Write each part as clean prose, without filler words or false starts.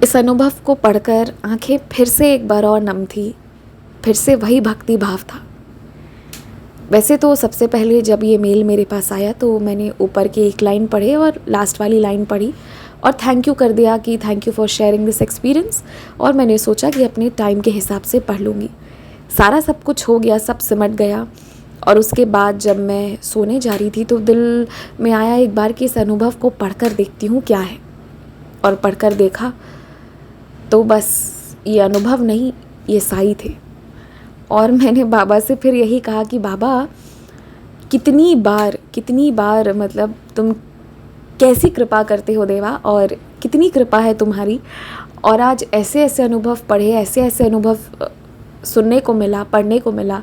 इस अनुभव को पढ़कर आंखें फिर से एक बार और नम थी। फिर से वही भक्ति भाव था। वैसे तो सबसे पहले जब ये मेल मेरे पास आया तो मैंने ऊपर की एक लाइन पढ़े और लास्ट वाली लाइन पढ़ी और थैंक यू कर दिया कि thank you for sharing this experience. और मैंने सोचा कि अपने टाइम के हिसाब से पढ़ लूँगी। सारा सब कुछ हो गया, सब सिमट गया। और उसके बाद जब मैं सोने जा रही थी तो दिल में आया एक बार कि इस अनुभव को पढ़कर देखती हूँ क्या है। और पढ़कर देखा तो बस ये अनुभव नहीं, ये साई थे। और मैंने बाबा से फिर यही कहा कि बाबा कितनी बार मतलब तुम कैसी कृपा करते हो देवा, और कितनी कृपा है तुम्हारी। और आज ऐसे ऐसे अनुभव पढ़े, ऐसे ऐसे अनुभव सुनने को मिला, पढ़ने को मिला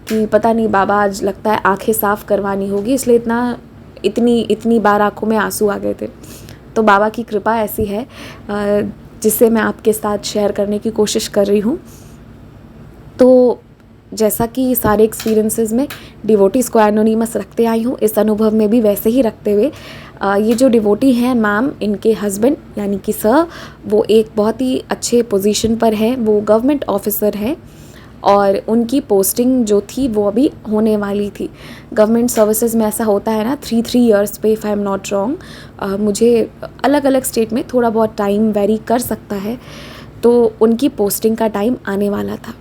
कि पता नहीं बाबा आज लगता है आंखें साफ़ करवानी होगी, इसलिए इतनी बार आंखों में आंसू आ गए थे। तो बाबा की कृपा ऐसी है जिससे मैं आपके साथ शेयर करने की कोशिश कर रही हूँ। तो जैसा कि सारे एक्सपीरियंसेस में डिवोटीज़ को एनोनिमस रखते आई हूँ, इस अनुभव में भी वैसे ही रखते हुए ये जो डिवोटी हैं मैम, इनके हस्बैंड यानी कि सर, वो एक बहुत ही अच्छे पोजीशन पर है, वो गवर्नमेंट ऑफिसर है। और उनकी पोस्टिंग जो थी वो अभी होने वाली थी। गवर्नमेंट सर्विसेज में ऐसा होता है ना, 3 ईयर्स पे, if I am not wrong. मुझे अलग अलग स्टेट में थोड़ा बहुत टाइम वेरी कर सकता है। तो उनकी पोस्टिंग का टाइम आने वाला था।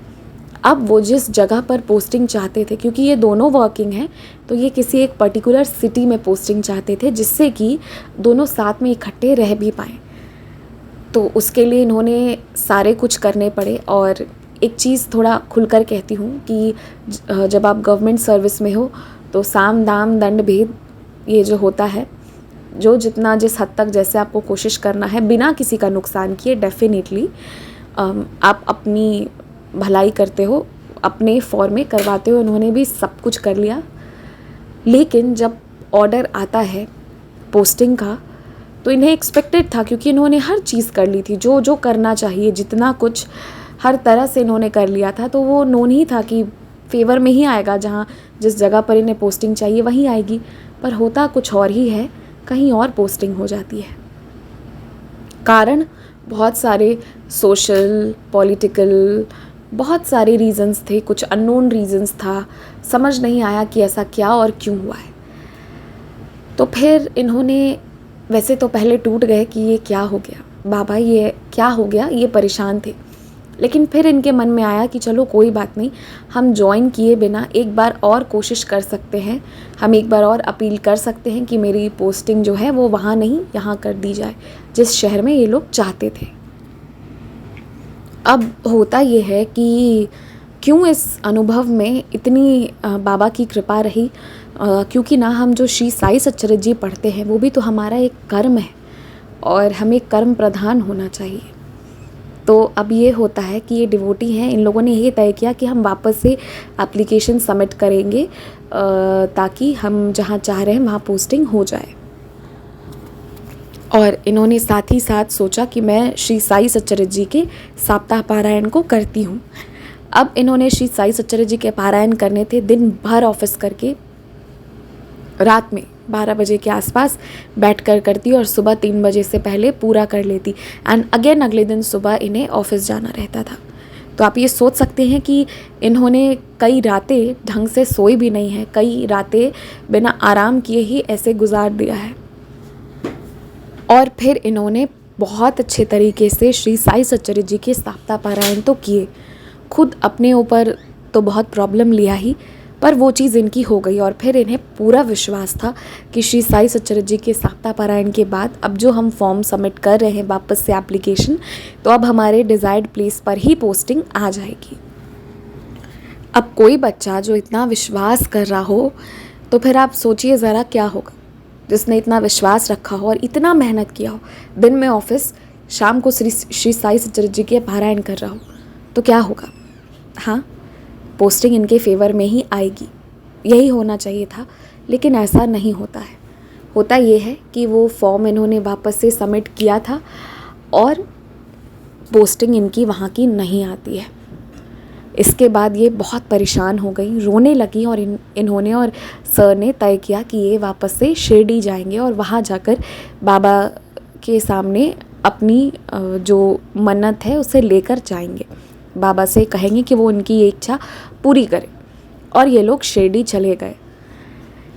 अब वो जिस जगह पर पोस्टिंग चाहते थे, क्योंकि ये दोनों वर्किंग हैं, तो ये किसी एक पर्टिकुलर सिटी में पोस्टिंग चाहते थे जिससे कि दोनों साथ में इकट्ठे रह भी पाएँ। तो उसके लिए इन्होंने सारे कुछ करने पड़े। और एक चीज़ थोड़ा खुलकर कहती हूँ कि जब आप गवर्नमेंट सर्विस में हो तो साम दाम दंड भेद ये जो होता है, जो जितना जिस हद तक जैसे आपको कोशिश करना है बिना किसी का नुकसान किए, डेफिनेटली आप अपनी भलाई करते हो, अपने फॉर में करवाते हो। उन्होंने भी सब कुछ कर लिया। लेकिन जब ऑर्डर आता है पोस्टिंग का तो इन्हें एक्सपेक्टेड था, क्योंकि इन्होंने हर चीज़ कर ली थी, जो जो करना चाहिए, जितना कुछ हर तरह से इन्होंने कर लिया था। तो वो नोन ही था कि फेवर में ही आएगा, जहाँ जिस जगह पर इन्हें पोस्टिंग चाहिए वहीं आएगी। पर होता कुछ और ही है, कहीं और पोस्टिंग हो जाती है। कारण बहुत सारे सोशल, पॉलिटिकल, बहुत सारे रीज़न्स थे, कुछ अननोन रीज़न्स था। समझ नहीं आया कि ऐसा क्या और क्यों हुआ है। तो फिर इन्होंने वैसे तो पहले टूट गए कि ये क्या हो गया बाबा, ये क्या हो गया, ये परेशान थे। लेकिन फिर इनके मन में आया कि चलो कोई बात नहीं, हम ज्वाइन किए बिना एक बार और कोशिश कर सकते हैं, हम एक बार और अपील कर सकते हैं कि मेरी पोस्टिंग जो है वो वहाँ नहीं, यहाँ कर दी जाए, जिस शहर में ये लोग चाहते थे। अब होता ये है कि क्यों इस अनुभव में इतनी बाबा की कृपा रही, क्योंकि ना हम जो श्री साई सच्चरित्र जी पढ़ते हैं वो भी तो हमारा एक कर्म है और हमें कर्म प्रधान होना चाहिए। तो अब ये होता है कि ये डिवोटी हैं, इन लोगों ने ये तय किया कि हम वापस से एप्लीकेशन सबमिट करेंगे ताकि हम जहाँ चाह रहे हैं वहाँ पोस्टिंग हो जाए। और इन्होंने साथ ही साथ सोचा कि मैं श्री साई सच्चरित्र जी के सप्ताह पारायण को करती हूँ। अब इन्होंने श्री साई सच्चरित्र जी के पारायण करने थे, दिन भर ऑफिस करके रात में 12 बजे के आसपास बैठकर करती और सुबह 3 बजे से पहले पूरा कर लेती। एंड अगेन अगले दिन सुबह इन्हें ऑफिस जाना रहता था। तो आप ये सोच सकते हैं कि इन्होंने कई रातें ढंग से सोई भी नहीं है, कई रातें बिना आराम किए ही ऐसे गुजार दिया है। और फिर इन्होंने बहुत अच्छे तरीके से श्री साई सच्चरित्र जी के सप्ताह पारायण तो किए। खुद अपने ऊपर तो बहुत प्रॉब्लम लिया ही, पर वो चीज़ इनकी हो गई। और फिर इन्हें पूरा विश्वास था कि श्री साई सच्चरित्र जी के सप्ताह पारायण के बाद अब जो हम फॉर्म सबमिट कर रहे हैं वापस से एप्लीकेशन, तो अब हमारे डिज़ायर्ड प्लेस पर ही पोस्टिंग आ जाएगी। अब कोई बच्चा जो इतना विश्वास कर रहा हो, तो फिर आप सोचिए ज़रा क्या होगा। जिसने इतना विश्वास रखा हो और इतना मेहनत किया हो, दिन में ऑफिस, शाम को श्री साई सच्चरित्र जी के पारायण कर रहा हो, तो क्या होगा। हाँ, पोस्टिंग इनके फेवर में ही आएगी, यही होना चाहिए था। लेकिन ऐसा नहीं होता है। होता ये है कि वो फॉर्म इन्होंने वापस से सबमिट किया था और पोस्टिंग इनकी वहाँ की नहीं आती है। इसके बाद ये बहुत परेशान हो गई, रोने लगी। और इन्होंने और सर ने तय किया कि ये वापस से शिरडी जाएंगे और वहाँ जाकर बाबा के सामने अपनी जो मन्नत है उसे लेकर जाएंगे, बाबा से कहेंगे कि वो उनकी ये इच्छा पूरी करे। और ये लोग शिरडी चले गए।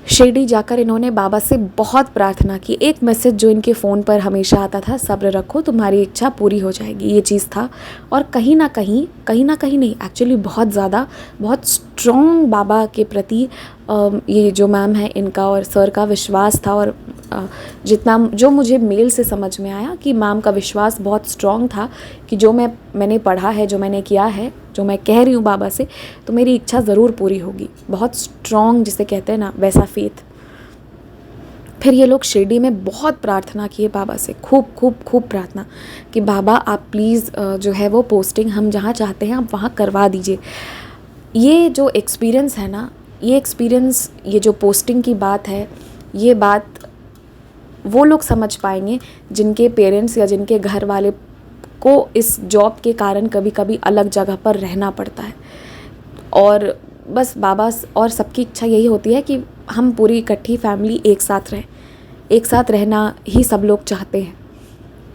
शिरडी जाकर इन्होंने बाबा से बहुत प्रार्थना की। एक मैसेज जो इनके फ़ोन पर हमेशा आता था, सब्र रखो तुम्हारी इच्छा पूरी हो जाएगी, ये चीज़ था। और कहीं ना कहीं नहीं, एक्चुअली बहुत ज़्यादा, बहुत स्ट्रॉन्ग बाबा के प्रति ये जो मैम है इनका और सर का विश्वास था। और जितना जो मुझे मेल से समझ में आया कि मैम का विश्वास बहुत स्ट्रॉन्ग था कि जो मैंने पढ़ा है, जो मैंने किया है, जो मैं कह रही हूँ बाबा से, तो मेरी इच्छा ज़रूर पूरी होगी। बहुत स्ट्रॉन्ग जिसे कहते हैं ना, वैसा फेथ। फिर ये लोग शिरडी में बहुत प्रार्थना किए बाबा से, खूब प्रार्थना कि बाबा आप प्लीज़ जो है वो पोस्टिंग हम जहाँ चाहते हैं आप वहाँ करवा दीजिए। ये जो एक्सपीरियंस है ना, ये जो पोस्टिंग की बात है, ये बात वो लोग समझ पाएंगे जिनके पेरेंट्स या जिनके घर वाले को इस जॉब के कारण कभी कभी अलग जगह पर रहना पड़ता है। और बस बाबा और सबकी इच्छा यही होती है कि हम पूरी इकट्ठी फैमिली एक साथ रहें, एक साथ रहना ही सब लोग चाहते हैं।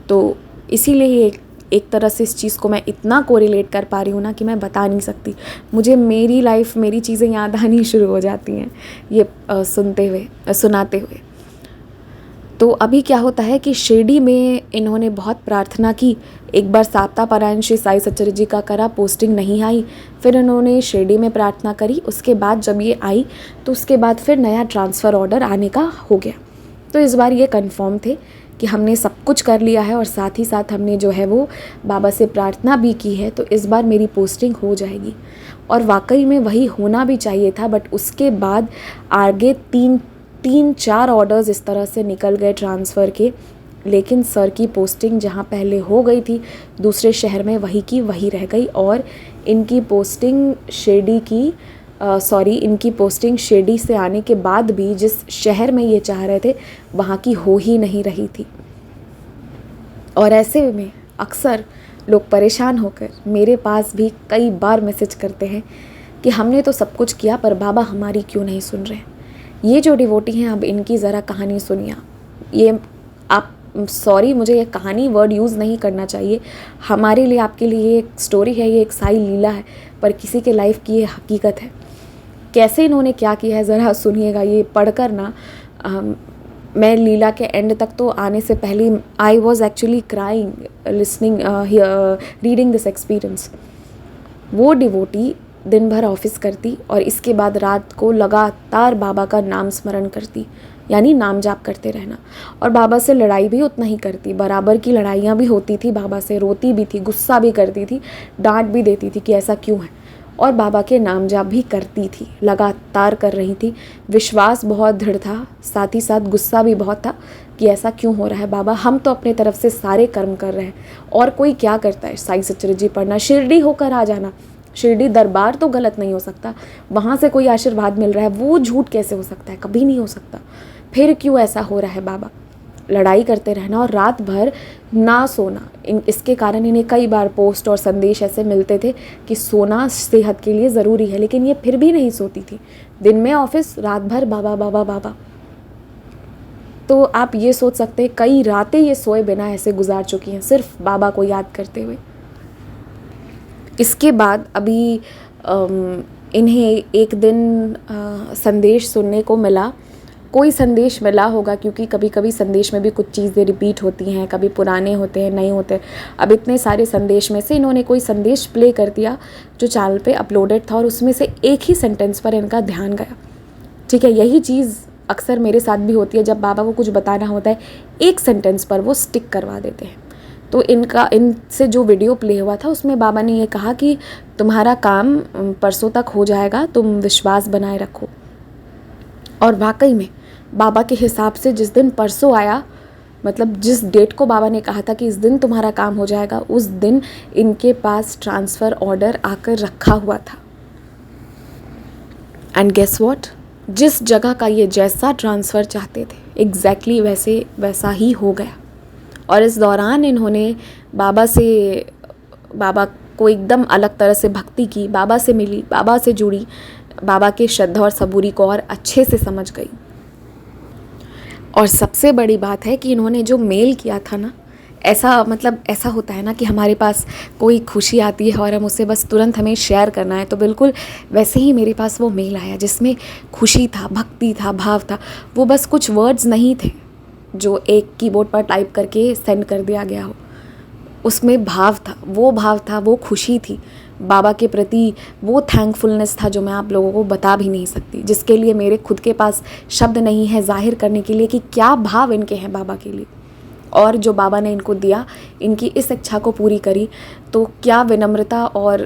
तो इसीलिए एक तरह से इस चीज़ को मैं इतना कोरिलेट कर पा रही हूँ ना कि मैं बता नहीं सकती। मुझे मेरी लाइफ, मेरी चीज़ें याद आनी शुरू हो जाती हैं ये सुनाते हुए। तो अभी क्या होता है कि शिरडी में इन्होंने बहुत प्रार्थना की। एक बार साप्ता पारायण श्री साई सच्चर जी का करा, पोस्टिंग नहीं आई। फिर इन्होंने शिरडी में प्रार्थना करी। उसके बाद जब ये आई तो उसके बाद फिर नया ट्रांसफ़र ऑर्डर आने का हो गया। तो इस बार ये कंफर्म थे कि हमने सब कुछ कर लिया है और साथ ही साथ हमने जो है वो बाबा से प्रार्थना भी की है, तो इस बार मेरी पोस्टिंग हो जाएगी। और वाकई में वही होना भी चाहिए था। बट उसके बाद आगे तीन चार ऑर्डर्स इस तरह से निकल गए ट्रांसफ़र के। लेकिन सर की पोस्टिंग जहाँ पहले हो गई थी दूसरे शहर में, वही की वही रह गई। और इनकी पोस्टिंग शिरडी से आने के बाद भी जिस शहर में ये चाह रहे थे वहाँ की हो ही नहीं रही थी। और ऐसे में अक्सर लोग परेशान होकर मेरे पास भी कई बार मैसेज करते हैं कि हमने तो सब कुछ किया पर बाबा हमारी क्यों नहीं सुन रहे। ये जो डिवोटी हैं, अब इनकी ज़रा कहानी सुनिए। ये आप सॉरी, मुझे ये कहानी वर्ड यूज़ नहीं करना चाहिए। हमारे लिए, आपके लिए ये एक स्टोरी है, ये एक साई लीला है, पर किसी के लाइफ की ये हकीकत है। कैसे इन्होंने क्या किया है ज़रा सुनिएगा। ये पढ़कर ना मैं लीला के एंड तक तो आने से पहले I was actually crying listening reading this experience. वो डिवोटी दिन भर ऑफिस करती और इसके बाद रात को लगातार बाबा का नाम स्मरण करती, यानी नाम जाप करते रहना। और बाबा से लड़ाई भी उतना ही करती, बराबर की लड़ाइयाँ भी होती थी बाबा से, रोती भी थी, गुस्सा भी करती थी, डांट भी देती थी कि ऐसा क्यों है। और बाबा के नाम जाप भी करती थी, लगातार कर रही थी। विश्वास बहुत दृढ़ था, साथ ही साथ गुस्सा भी बहुत था कि ऐसा क्यों हो रहा है बाबा, हम तो अपने तरफ से सारे कर्म कर रहे हैं और कोई क्या करता है, साई सच्चर जी पढ़ना, शिरडी होकर आ जाना। शिरडी दरबार तो गलत नहीं हो सकता, वहाँ से कोई आशीर्वाद मिल रहा है, वो झूठ कैसे हो सकता है, कभी नहीं हो सकता। फिर क्यों ऐसा हो रहा है बाबा। लड़ाई करते रहना और रात भर ना सोना। इसके कारण इन्हें कई बार पोस्ट और संदेश ऐसे मिलते थे कि सोना सेहत के लिए ज़रूरी है, लेकिन ये फिर भी नहीं सोती थी। दिन में ऑफिस, रात भर बाबा बाबा बाबा। तो आप ये सोच सकते हैं कई रातें ये सोए बिना ऐसे गुजार चुकी हैं, सिर्फ बाबा को याद करते हुए। इसके बाद अभी इन्हें एक दिन संदेश सुनने को मिला। कोई संदेश मिला होगा, क्योंकि कभी कभी संदेश में भी कुछ चीज़ें रिपीट होती हैं, कभी पुराने होते हैं, नए होते हैं। अब इतने सारे संदेश में से इन्होंने कोई संदेश प्ले कर दिया जो चैनल पे अपलोडेड था, और उसमें से एक ही सेंटेंस पर इनका ध्यान गया। ठीक है, यही चीज़ अक्सर मेरे साथ भी होती है। जब बाबा को कुछ बताना होता है, एक सेंटेंस पर वो स्टिक करवा देते हैं। तो इनसे जो वीडियो प्ले हुआ था उसमें बाबा ने ये कहा कि तुम्हारा काम परसों तक हो जाएगा, तुम विश्वास बनाए रखो। और वाकई में बाबा के हिसाब से जिस दिन परसों आया, मतलब जिस डेट को बाबा ने कहा था कि इस दिन तुम्हारा काम हो जाएगा, उस दिन इनके पास ट्रांसफ़र ऑर्डर आकर रखा हुआ था। एंड गेस व्हाट, जिस जगह का ये जैसा ट्रांसफ़र चाहते थे एग्जैक्टली वैसा ही हो गया। और इस दौरान इन्होंने बाबा को एकदम अलग तरह से भक्ति की, बाबा से मिली, बाबा से जुड़ी, बाबा के श्रद्धा और सबूरी को और अच्छे से समझ गई। और सबसे बड़ी बात है कि इन्होंने जो मेल किया था ना, ऐसा मतलब ऐसा होता है ना कि हमारे पास कोई खुशी आती है और हम उसे बस तुरंत हमें शेयर करना है, तो बिल्कुल वैसे ही मेरे पास वो मेल आया जिसमें खुशी था, भक्ति था, भाव था। वो बस कुछ वर्ड्स नहीं थे जो एक कीबोर्ड पर टाइप करके सेंड कर दिया गया हो। उसमें भाव था, वो खुशी थी बाबा के प्रति, वो थैंकफुलनेस था जो मैं आप लोगों को बता भी नहीं सकती, जिसके लिए मेरे खुद के पास शब्द नहीं है ज़ाहिर करने के लिए कि क्या भाव इनके हैं बाबा के लिए। और जो बाबा ने इनको दिया, इनकी इस इच्छा को पूरी करी, तो क्या विनम्रता और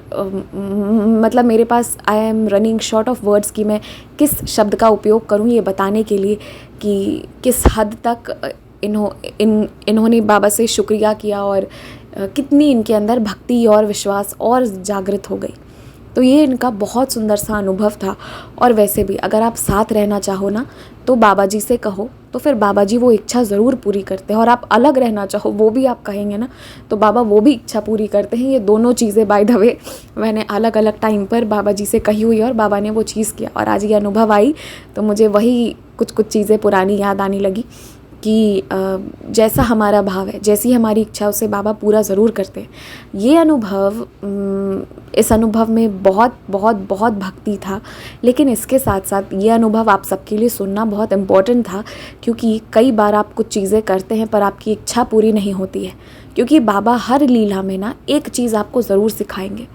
मतलब मेरे पास I am running short of words कि मैं किस शब्द का उपयोग करूं ये बताने के लिए कि किस हद तक इन्होंने बाबा से शुक्रिया किया और कितनी इनके अंदर भक्ति और विश्वास और जागृत हो गई। तो ये इनका बहुत सुंदर सा अनुभव था। और वैसे भी अगर आप साथ रहना चाहो ना, तो बाबा जी से कहो, तो फिर बाबा जी वो इच्छा ज़रूर पूरी करते हैं। और आप अलग रहना चाहो, वो भी आप कहेंगे ना, तो बाबा वो भी इच्छा पूरी करते हैं। ये दोनों चीज़ें बाय द वे मैंने अलग अलग टाइम पर बाबा जी से कही हुई है और बाबा ने वो चीज़ किया। और आज ये अनुभव आई तो मुझे वही कुछ चीज़ें पुरानी याद आने लगी कि जैसा हमारा भाव है, जैसी हमारी इच्छा, उसे बाबा पूरा ज़रूर करते हैं। ये अनुभव, इस अनुभव में बहुत बहुत बहुत भक्ति था, लेकिन इसके साथ साथ ये अनुभव आप सबके लिए सुनना बहुत इम्पोर्टेंट था, क्योंकि कई बार आप कुछ चीज़ें करते हैं पर आपकी इच्छा पूरी नहीं होती है। क्योंकि बाबा हर लीला में ना एक चीज़ आपको ज़रूर सिखाएंगे,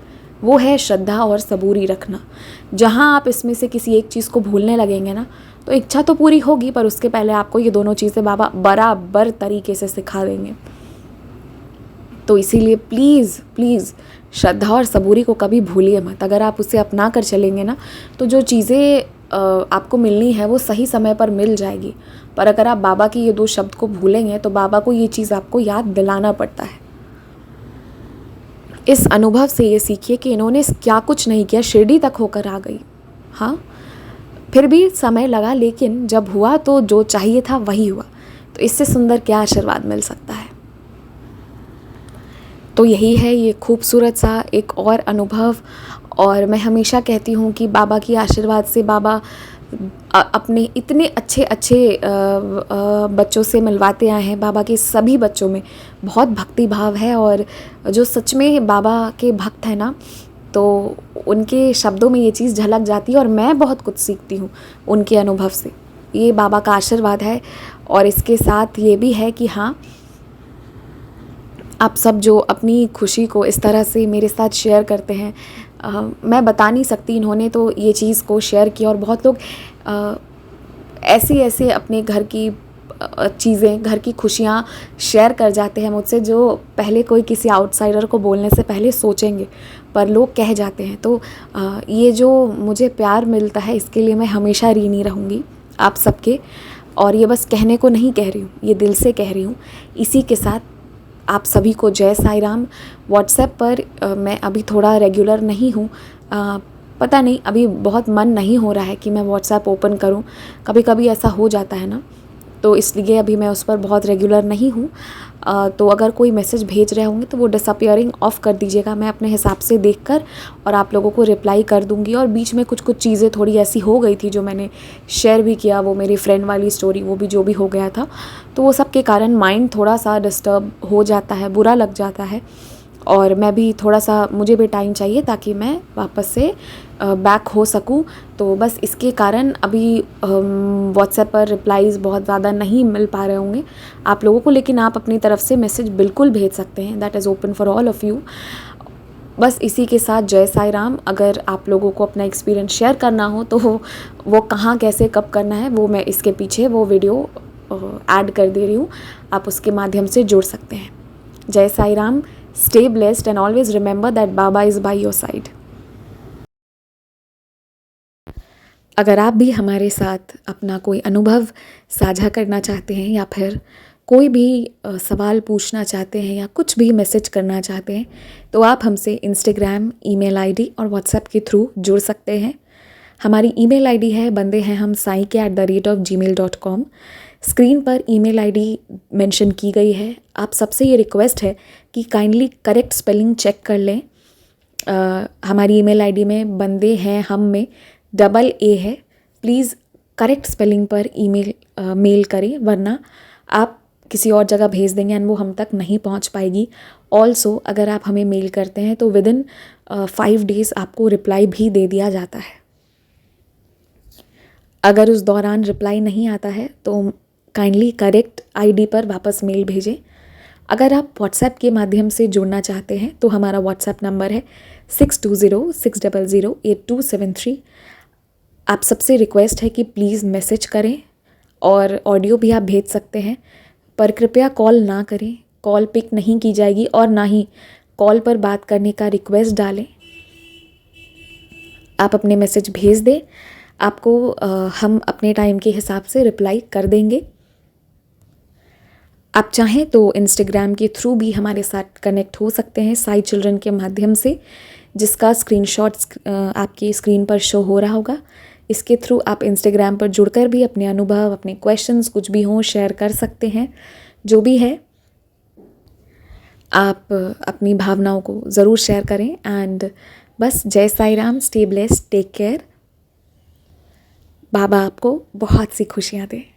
वो है श्रद्धा और सबूरी रखना। जहाँ आप इसमें से किसी एक चीज़ को भूलने लगेंगे ना, तो इच्छा तो पूरी होगी पर उसके पहले आपको ये दोनों चीज़ें बाबा बराबर तरीके से सिखा देंगे। तो इसीलिए प्लीज़ प्लीज़ श्रद्धा और सबूरी को कभी भूलिए मत। अगर आप उसे अपना कर चलेंगे ना, तो जो चीज़ें आपको मिलनी है वो सही समय पर मिल जाएगी। पर अगर आप बाबा के ये दो शब्द को भूलेंगे तो बाबा को ये चीज़ आपको याद दिलाना पड़ता है। इस अनुभव से ये सीखिए कि इन्होंने क्या कुछ नहीं किया, शिरडी तक होकर आ गई। हाँ, फिर भी समय लगा, लेकिन जब हुआ तो जो चाहिए था वही हुआ। तो इससे सुंदर क्या आशीर्वाद मिल सकता है। तो यही है ये खूबसूरत सा एक और अनुभव। और मैं हमेशा कहती हूँ कि बाबा की आशीर्वाद से बाबा अपने इतने अच्छे अच्छे बच्चों से मिलवाते आए हैं। बाबा के सभी बच्चों में बहुत भक्ति भाव है, और जो सच में बाबा के भक्त हैं ना, तो उनके शब्दों में ये चीज़ झलक जाती है। और मैं बहुत कुछ सीखती हूँ उनके अनुभव से। ये बाबा का आशीर्वाद है। और इसके साथ ये भी है कि हाँ, आप सब जो अपनी खुशी को इस तरह से मेरे साथ शेयर करते हैं, मैं बता नहीं सकती। इन्होंने तो ये चीज़ को शेयर किया, और बहुत लोग ऐसे ऐसे अपने घर की चीज़ें, घर की खुशियाँ शेयर कर जाते हैं मुझसे, जो पहले कोई किसी आउटसाइडर को बोलने से पहले सोचेंगे, पर लोग कह जाते हैं। तो ये जो मुझे प्यार मिलता है, इसके लिए मैं हमेशा ऋणी रहूँगी आप सबके। और ये बस कहने को नहीं कह रही हूँ, ये दिल से कह रही हूँ। इसी के साथ आप सभी को जय साई राम। व्हाट्सएप पर मैं अभी थोड़ा रेगुलर नहीं हूँ, पता नहीं, अभी बहुत मन नहीं हो रहा है कि मैं व्हाट्सएप ओपन करूँ। कभी कभी ऐसा हो जाता है ना, तो इसलिए अभी मैं उस पर बहुत रेगुलर नहीं हूँ। तो अगर कोई मैसेज भेज रहे होंगे तो वो डिसअपियरिंग ऑफ कर दीजिएगा, मैं अपने हिसाब से देखकर और आप लोगों को रिप्लाई कर दूँगी। और बीच में कुछ चीज़ें थोड़ी ऐसी हो गई थी जो मैंने शेयर भी किया, वो मेरी फ्रेंड वाली स्टोरी, वो भी जो भी हो गया था, तो वो सब के कारण माइंड थोड़ा सा डिस्टर्ब हो जाता है, बुरा लग जाता है। और मैं भी थोड़ा सा, मुझे भी टाइम चाहिए ताकि मैं वापस से बैक हो सकूं। तो बस इसके कारण अभी व्हाट्सएप पर रिप्लाईज़ बहुत ज़्यादा नहीं मिल पा रहे होंगे आप लोगों को, लेकिन आप अपनी तरफ से मैसेज बिल्कुल भेज सकते हैं, that is open for all of you. बस इसी के साथ जय साई राम। अगर आप लोगों को अपना एक्सपीरियंस शेयर करना हो तो वो कहाँ, कैसे, कब करना है, वो मैं इसके पीछे वो वीडियो ऐड कर दे रही हूँ, आप उसके माध्यम से जुड़ सकते हैं। जय Sai Ram. Stay blessed and always remember that Baba is by your side. अगर आप भी हमारे साथ अपना कोई अनुभव साझा करना चाहते हैं, या फिर कोई भी सवाल पूछना चाहते हैं, या कुछ भी मैसेज करना चाहते हैं, तो आप हमसे इंस्टाग्राम, ईमेल आईडी और व्हाट्सएप के थ्रू जुड़ सकते हैं। हमारी ईमेल आईडी है बंदे हैं हम साई के @gmail.com। स्क्रीन पर ईमेल आईडी मेंशन की गई है। आप सबसे ये रिक्वेस्ट है कि काइंडली करेक्ट स्पेलिंग चेक कर लें। हमारी ईमेल आईडी में बंदे हैं हम में AA है। प्लीज़ करेक्ट स्पेलिंग पर मेल करें, वरना आप किसी और जगह भेज देंगे एंड वो हम तक नहीं पहुंच पाएगी। ऑल्सो अगर आप हमें मेल करते हैं तो विदिन 5 डेज़ आपको रिप्लाई भी दे दिया जाता है। अगर उस दौरान रिप्लाई नहीं आता है तो काइंडली करेक्ट आईडी पर वापस मेल भेजें। अगर आप व्हाट्सएप के माध्यम से जुड़ना चाहते हैं तो हमारा व्हाट्सएप नंबर है 6206008273। आप सबसे रिक्वेस्ट है कि प्लीज़ मैसेज करें और ऑडियो भी आप भेज सकते हैं, पर कृपया कॉल ना करें। कॉल पिक नहीं की जाएगी और ना ही कॉल पर बात करने का रिक्वेस्ट डालें। आप अपने मैसेज भेज दें, आपको हम अपने टाइम के हिसाब से रिप्लाई कर देंगे। आप चाहें तो इंस्टाग्राम के थ्रू भी हमारे साथ कनेक्ट हो सकते हैं साई चिल्ड्रन के माध्यम से, जिसका स्क्रीनशॉट्स आपकी स्क्रीन पर शो हो रहा होगा। इसके थ्रू आप इंस्टाग्राम पर जुड़कर भी अपने अनुभव, अपने क्वेश्चंस कुछ भी हों शेयर कर सकते हैं। जो भी है आप अपनी भावनाओं को ज़रूर शेयर करें। एंड बस जय Sai Ram, stay blessed, take care. बाबा आपको बहुत सी खुशियाँ दें।